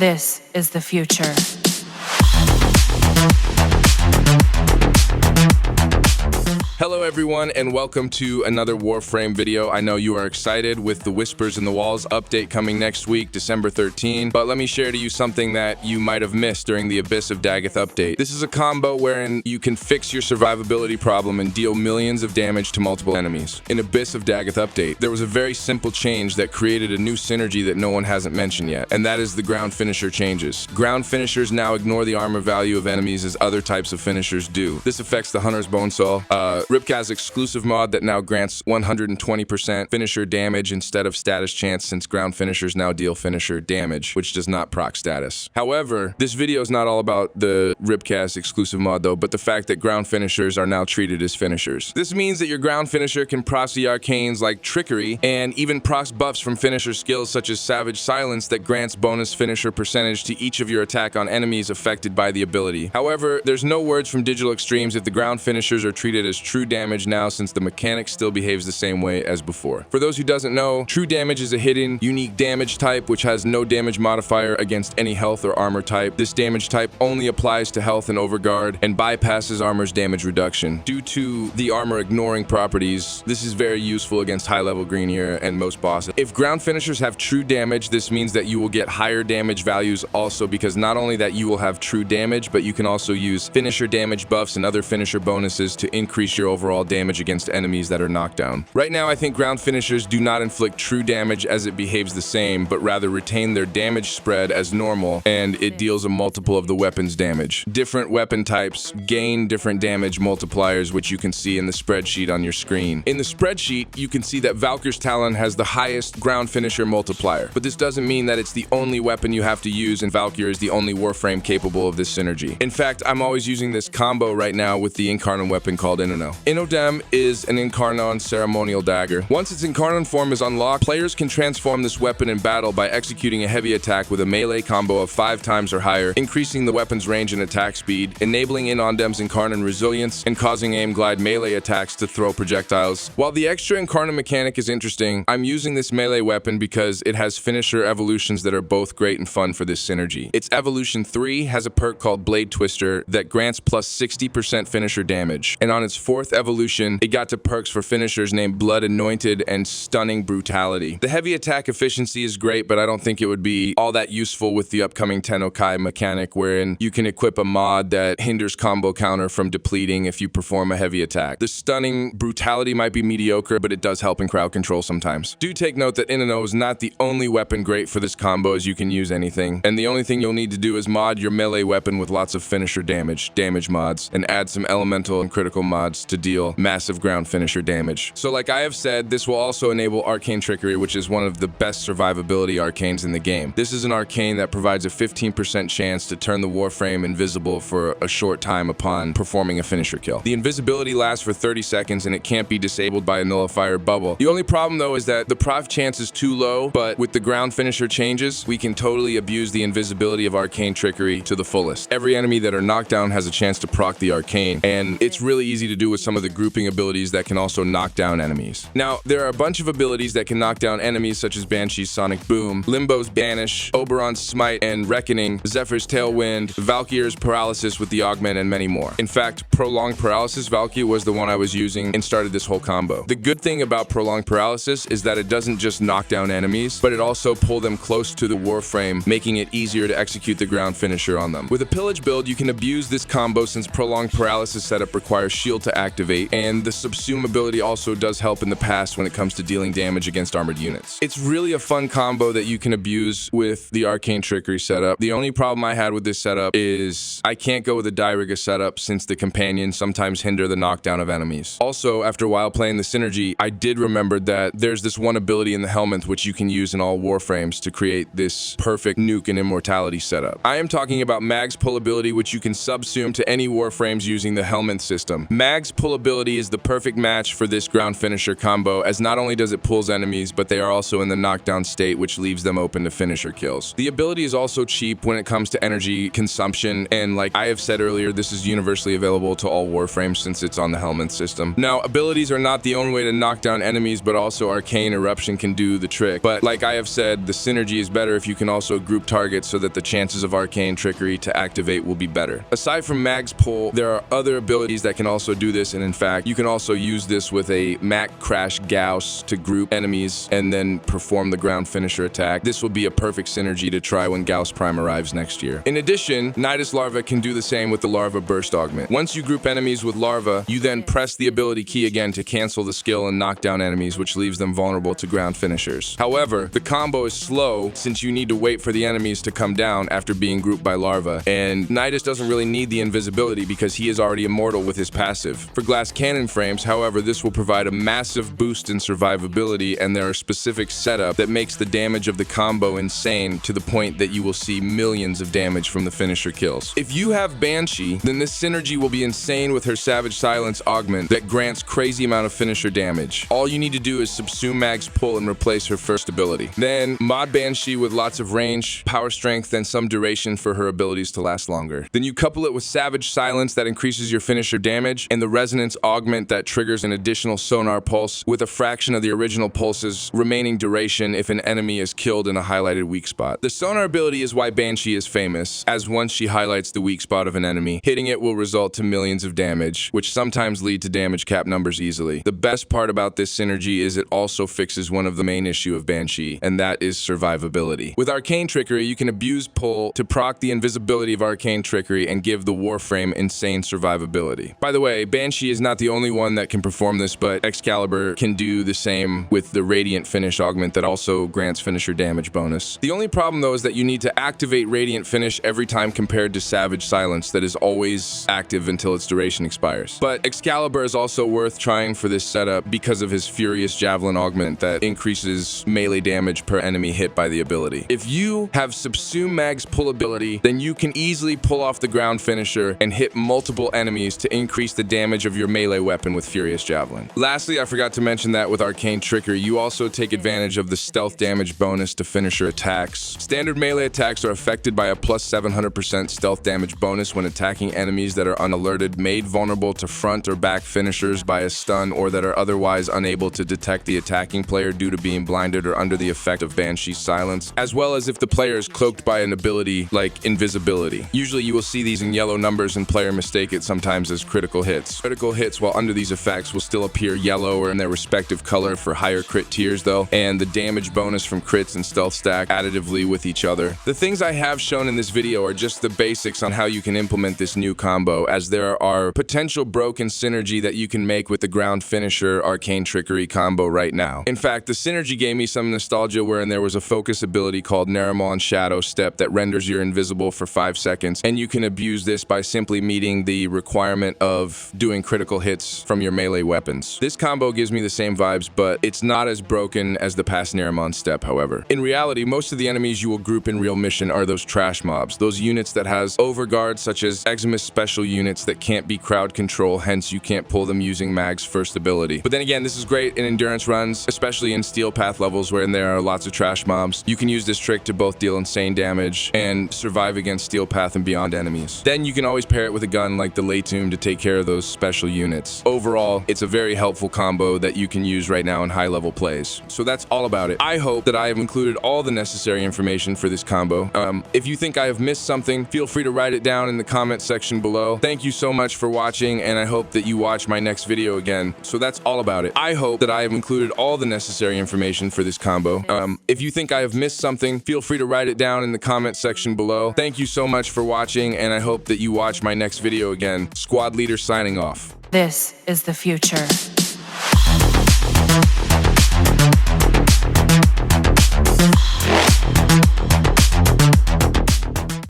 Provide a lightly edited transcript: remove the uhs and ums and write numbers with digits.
This is the future. Hello everyone and welcome to another Warframe video. I know you are excited with the Whispers in the Walls update coming next week, December 13, but let me share to you something that you might have missed during the Abyss of Dagath update. This is a combo wherein you can fix your survivability problem and deal millions of damage to multiple enemies. In Abyss of Dagath update, there was a very simple change that created a new synergy that no one hasn't mentioned yet, and that is the ground finisher changes. Ground finishers now ignore the armor value of enemies as other types of finishers do. This affects the Hunter's Bonesaw, Ripkaz's exclusive mod that now grants 120% finisher damage instead of status chance, since ground finishers now deal finisher damage, which does not proc status. However, this video is not all about the Ripkaz exclusive mod though, but the fact that ground finishers are now treated as finishers. This means that your ground finisher can proc the arcanes like Trickery, and even procs buffs from finisher skills such as Savage Silence that grants bonus finisher percentage to each of your attack on enemies affected by the ability. However, there's no words from Digital Extremes if the ground finishers are treated as true damage now, since the mechanic still behaves the same way as before. For those who doesn't know, true damage is a hidden, unique damage type which has no damage modifier against any health or armor type. This damage type only applies to health and overguard and bypasses armor's damage reduction. Due to the armor ignoring properties, this is very useful against high-level Greenier and most bosses. If ground finishers have true damage, this means that you will get higher damage values also, because not only that you will have true damage, but you can also use finisher damage buffs and other finisher bonuses to increase your overall damage against enemies that are knocked down. Right now, I think ground finishers do not inflict true damage as it behaves the same, but rather retain their damage spread as normal, and it deals a multiple of the weapon's damage. Different weapon types gain different damage multipliers, which you can see in the spreadsheet on your screen. In the spreadsheet, you can see that Valkyr's Talon has the highest ground finisher multiplier, but this doesn't mean that it's the only weapon you have to use, and Valkyr is the only Warframe capable of this synergy. In fact, I'm always using this combo right now with the Incarnon weapon called Inno. Innodem is an Incarnon ceremonial dagger. Once its Incarnon form is unlocked, players can transform this weapon in battle by executing a heavy attack with a melee combo of 5 times or higher, increasing the weapon's range and attack speed, enabling Innodem's Incarnon resilience, and causing aim glide melee attacks to throw projectiles. While the extra Incarnon mechanic is interesting, I'm using this melee weapon because it has finisher evolutions that are both great and fun for this synergy. Its evolution 3 has a perk called Blade Twister that grants plus 60% finisher damage, and on its 4th evolution, it got to perks for finishers named Blood Anointed and Stunning Brutality. The heavy attack efficiency is great, but I don't think it would be all that useful with the upcoming Tennokai mechanic, wherein you can equip a mod that hinders combo counter from depleting if you perform a heavy attack. The Stunning Brutality might be mediocre, but it does help in crowd control sometimes. Do take note that Inno is not the only weapon great for this combo, as you can use anything, and the only thing you'll need to do is mod your melee weapon with lots of finisher damage mods, and add some elemental and critical mods to deal massive ground finisher damage. So like I have said, this will also enable Arcane Trickery, which is one of the best survivability arcanes in the game. This is an arcane that provides a 15% chance to turn the Warframe invisible for a short time upon performing a finisher kill. The invisibility lasts for 30 seconds and it can't be disabled by a nullifier bubble. The only problem though is that the proc chance is too low, but with the ground finisher changes, we can totally abuse the invisibility of Arcane Trickery to the fullest. Every enemy that are knocked down has a chance to proc the arcane, and it's really easy to do with some of the grouping abilities that can also knock down enemies. Now, there are a bunch of abilities that can knock down enemies, such as Banshee's Sonic Boom, Limbo's Banish, Oberon's Smite and Reckoning, Zephyr's Tailwind, Valkyr's Paralysis with the Augment, and many more. In fact, Prolonged Paralysis Valkyr was the one I was using and started this whole combo. The good thing about Prolonged Paralysis is that it doesn't just knock down enemies, but it also pulls them close to the Warframe, making it easier to execute the ground finisher on them. With a Pillage build, you can abuse this combo since Prolonged Paralysis setup requires shield to activate, and the Subsume ability also does help in the past when it comes to dealing damage against armored units. It's really a fun combo that you can abuse with the Arcane Trickery setup. The only problem I had with this setup is I can't go with a Dairiga setup since the companions sometimes hinder the knockdown of enemies. Also, after a while playing the synergy, I did remember that there's this one ability in the Helminth which you can use in all Warframes to create this perfect nuke and immortality setup. I am talking about Mag's pull ability, which you can subsume to any Warframes using the Helminth system. Mag's pull ability is the perfect match for this ground finisher combo, as not only does it pulls enemies, but they are also in the knockdown state, which leaves them open to finisher kills. The ability is also cheap when it comes to energy consumption, and like I have said earlier, this is universally available to all Warframes since it's on the helmet system. Now, abilities are not the only way to knock down enemies, but also Arcane Eruption can do the trick. But like I have said, the synergy is better if you can also group targets so that the chances of Arcane Trickery to activate will be better. Aside from Mag's pull, there are other abilities that can also do this, and in fact, you can also use this with a Mac Crash Gauss to group enemies and then perform the ground finisher attack. This will be a perfect synergy to try when Gauss Prime arrives next year. In addition, Nidus Larva can do the same with the Larva Burst Augment. Once you group enemies with Larva, you then press the ability key again to cancel the skill and knock down enemies, which leaves them vulnerable to ground finishers. However, the combo is slow since you need to wait for the enemies to come down after being grouped by Larva, and Nidus doesn't really need the invisibility because he is already immortal with his passive. For glass cannon frames, however, this will provide a massive boost in survivability, and there are specific setup that makes the damage of the combo insane to the point that you will see millions of damage from the finisher kills. If you have Banshee, then this synergy will be insane with her Savage Silence augment that grants crazy amount of finisher damage. All you need to do is subsume Mag's pull and replace her first ability. Then mod Banshee with lots of range, power strength, and some duration for her abilities to last longer. Then you couple it with Savage Silence that increases your finisher damage, and the Resonance augment that triggers an additional sonar pulse with a fraction of the original pulse's remaining duration if an enemy is killed in a highlighted weak spot. The sonar ability is why Banshee is famous, as once she highlights the weak spot of an enemy, hitting it will result to millions of damage, which sometimes lead to damage cap numbers easily. The best part about this synergy is it also fixes one of the main issue of Banshee, and that is survivability. With Arcane Trickery, you can abuse pull to proc the invisibility of Arcane Trickery and give the Warframe insane survivability. By the way, Banshee is not the only one that can perform this, but Excalibur can do the same with the Radiant Finish augment that also grants finisher damage bonus. The only problem though is that you need to activate Radiant Finish every time compared to Savage Silence that is always active until its duration expires. But Excalibur is also worth trying for this setup because of his Furious Javelin augment that increases melee damage per enemy hit by the ability. If you have Subsume Mag's pull ability, then you can easily pull off the ground finisher and hit multiple enemies to increase the damage of your melee weapon with Furious Javelin. Lastly, I forgot to mention that with Arcane Trickery, you also take advantage of the stealth damage bonus to finisher attacks. Standard melee attacks are affected by a plus 700% stealth damage bonus when attacking enemies that are unalerted, made vulnerable to front or back finishers by a stun, or that are otherwise unable to detect the attacking player due to being blinded or under the effect of Banshee's silence, as well as if the player is cloaked by an ability like invisibility. Usually you will see these in yellow numbers and player mistake it sometimes as critical hits. Critical hits while under these effects will still appear yellow or in their respective color for higher crit tiers though, and the damage bonus from crits and stealth stack additively with each other. The things I have shown in this video are just the basics on how you can implement this new combo, as there are potential broken synergy that you can make with the ground finisher Arcane Trickery combo right now. In fact, the synergy gave me some nostalgia wherein there was a focus ability called Naramon Shadow Step that renders you invisible for 5 seconds, and you can abuse this by simply meeting the requirement of doing critical hits from your melee weapons. This combo gives me the same vibes, but it's not as broken as the past Naramon Step, however. In reality, most of the enemies you will group in real mission are those trash mobs, those units that has overguards such as Eximus special units that can't be crowd control, hence you can't pull them using Mag's first ability. But then again, this is great in endurance runs, especially in Steel Path levels wherein there are lots of trash mobs. You can use this trick to both deal insane damage and survive against Steel Path and beyond enemies. Then you can always pair it with a gun like the Latum to take care of those special units. Overall, it's a very helpful combo that you can use right now in high level plays. So that's all about it. I hope that I have included all the necessary information for this combo. If you think I have missed something, feel free to write it down in the comment section below. Thank you so much for watching, and I hope that you watch my next video again. So that's all about it. I hope that I have included all the necessary information for this combo. If you think I have missed something, feel free to write it down in the comment section below. Thank you so much for watching, and I hope that you watch my next video again. Squad Leader signing off. This is the future.